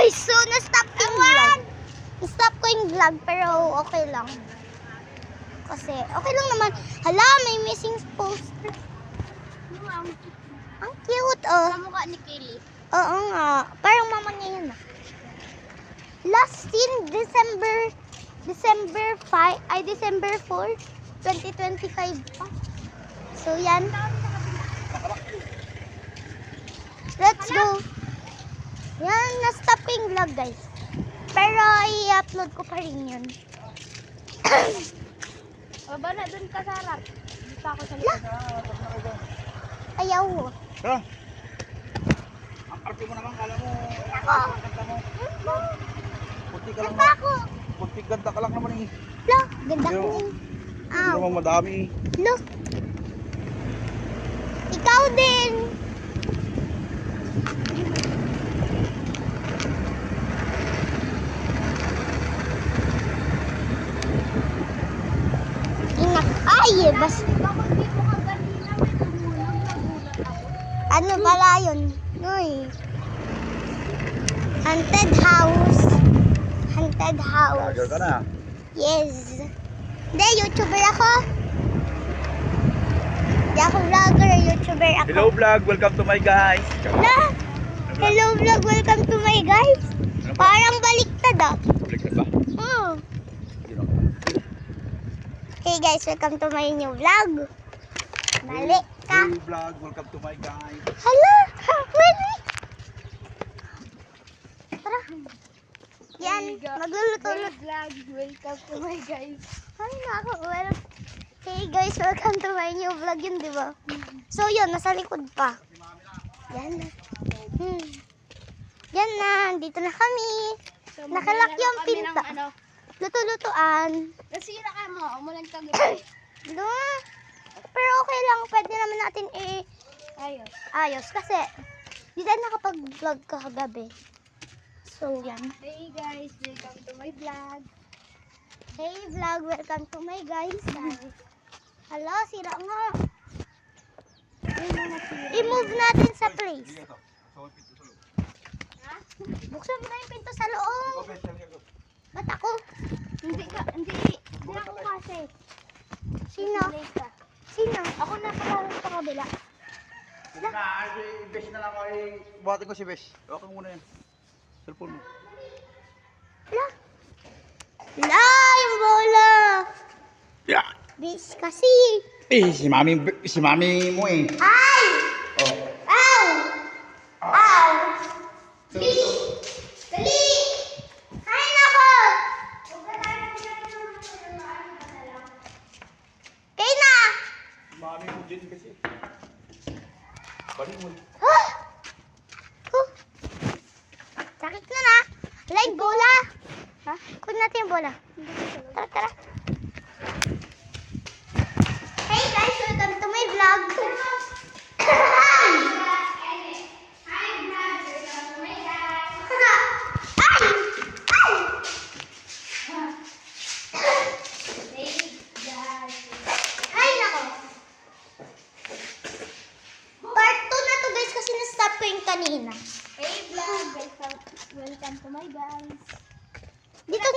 guys, so na-stop ko yung vlog. Na-stop ko yung vlog, pero okay lang. Kasi, okay lang naman. Hala, may missing poster. Ang cute, oh. Kamukha ni Kelly. Oo nga. Parang mama niya yun, ah. Last seen December 5, ay December 4, 2025 pa. So, yan. Let's go. Yan, na-stop ko yung vlog, guys. Pero, i-upload ko pa rin yun. Baba na dun ka, Sarap. Dito ako sa likod. Ayaw. Ha? Ang arte mo naman, kala mo. Ako. Kanta mo. Puti ka lang. Ganda ako. Puti ganda ka lang naman eh. Lo, ganda ko. Hindi Aw. naman madami eh. Lo. Ikaw din. Ingat. Ay, bas. Bakit dito ka kanina? May tumulong. Nagulat ako. Ano pala yun? Noy. Haunted house. Haunted house. Vlogger ka na. Yes. Hindi, YouTuber ako. Hindi ako vlogger, YouTuber ako. Hello vlog, welcome to my guys. Na! Hello vlog, welcome to my guys. Parang baliktad ah. Balik na ba? Hey guys, welcome to my new vlog. Mali ka. Hey vlog, welcome to my guys. Hala! Mali! Tara. Yan, magluluto-luto. Vlog, welcome to my guys. Ay, well. Hey guys, welcome to my new vlog yun, di ba? So yun, nasa likod pa. Yan na. Yan na, dito na kami. So, Nakalak magdala yung kami ng pinta. Ano, Luto-lutuan. nasira ka mo, umulan ka gabi. No. Pero okay lang, pwede naman natin Ayos. ayos kasi di tayo nakapag-vlog kagabi. So yan. Hey guys, welcome to my vlog. Hey vlog, welcome to my guys. Hala, sira nga. I-move natin sa place. Buksan mo na yung pinto sa loob. Ba't ako? Hindi ako kasi. Sino? Late ka. Sino? Ako na pala sa kabila. Sige na, Besh na lang ako eh. Buhatin ko si Besh. Okay muna yan. Cellphone mo. Hala. Hala, yung bola. Yeah. Bis kasi. Eh, si mami mo eh. Ay! Oh. Ow! Ow! Dali! Dali! Ay, nako! Kaya na! Si mami mo din kasi. Balik mo. Huh? Huh? Sakit na na. Like bola. Ha? Kunin natin yung bola. Tara, tara. Hey guys, welcome to my vlog. Ay, nako. Part 2 na to guys kasi na-stop ko yung kanina. Hey vlog, welcome to my guys. Dito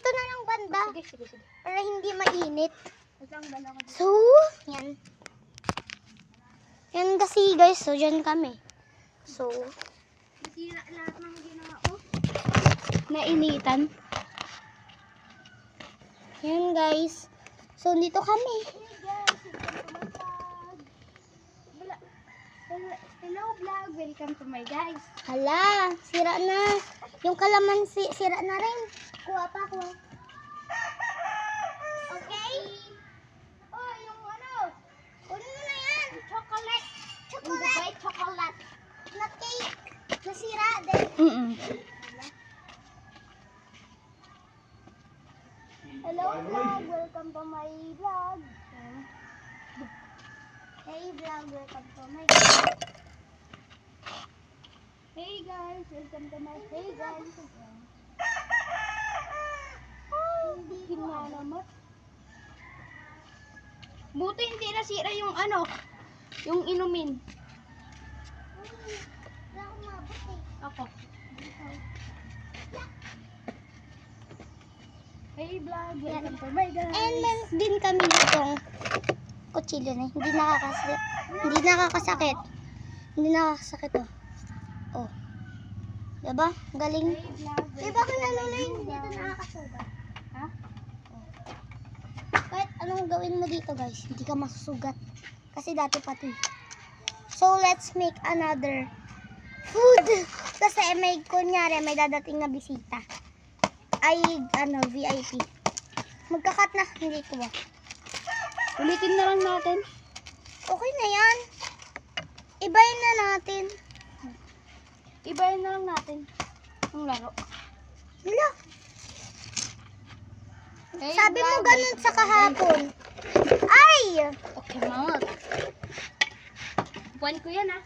na lang banda. Sige. Para hindi mainit. Isang bala ko. So, yan. Yan kasi guys, so dyan kami. So, Sira lahat ng ginawa ko. Nainitan. yan guys. So, dito kami. Hey guys, welcome to my vlog. Hello vlog, welcome to my guys. Hala, sira na. Yung kalamansi, sira na rin. Kuha pa, kuha. Okay? Oh, yung ano? Kunin mo na yan. Chocolate. Chocolate. Dubai chocolate. Na cake. Nasira din. Hello vlog, welcome to my vlog. Hey vlog, welcome to my vlog. Hey guys, welcome to my hey guys. Hindi na naman. Buti hindi nasira yung ano, yung inumin. Wala akong mabot eh. Ako. Hey vlog, welcome to my guys. And meron din kami ditong kutsilyo na hindi nakakasakit. Hindi nakakasakit oh. Oh. Diba? Galing. Diba kung nalula yung dito nakakasugat? Ha? Oh. Kahit anong gawin mo dito guys, hindi ka masusugat. Kasi dati pati. So let's make another food. Kasi kunyari may dadating na bisita. Ay, VIP. Magkakat na, hindi ko ba? Ulitin na lang natin. Okay na yan. Ibayin na natin. Ibayin na lang natin ang laro. Hala. Hey, Sabi mo vlog, ganun sa kahapon. Ay! Okay, mouth. Buwan ko yan ah.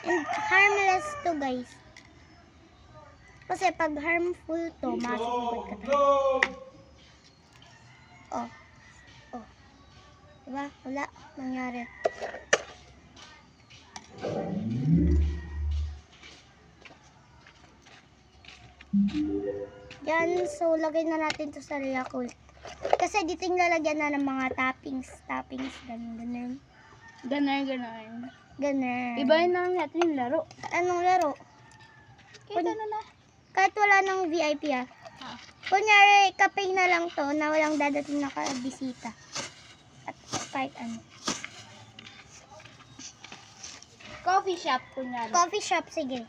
And harmless to guys. Kasi pag harmful to, masusugat ka talaga. Oh. Oh. Diba? Wala. Nangyari. Yan. So, lagay na natin to sa Yakult. Kasi dito yung lalagyan na ng mga toppings. Ganun. Ganar. Ganun. Ibayin na lang natin yung laro. Anong laro? Kita na na. Kahit wala ng VIP ah. Ah. Kunyari, kape na lang to na walang dadating na bisita. At kahit ano. Coffee shop kunyari. Coffee shop, sige.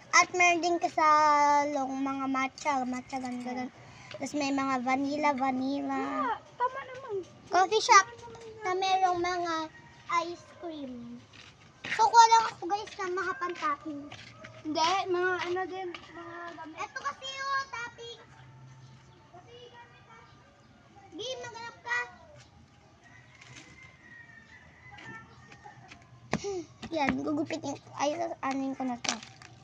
At meron din kasalong mga matcha, ganun. Tapos may mga vanilla. Ah, tama naman. Coffee shop na merong mga ice cream. So, kuha lang ako guys na mga pan-topping. Hindi, mga ano din, mga gamit. Ito kasi yung topping. Game, maganap ka. Yan, gugupitin ko. Ay, anin ko na to.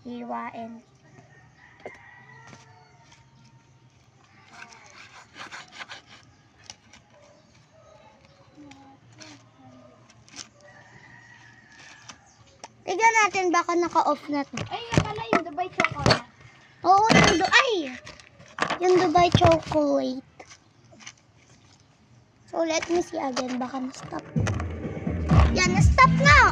Hiwain. Tignan natin baka naka-off na to. Ay, yan pala yung Dubai chocolate. Oo, yung Dubai chocolate. So, let me see again. Baka na-stop. Yan, na-stop na!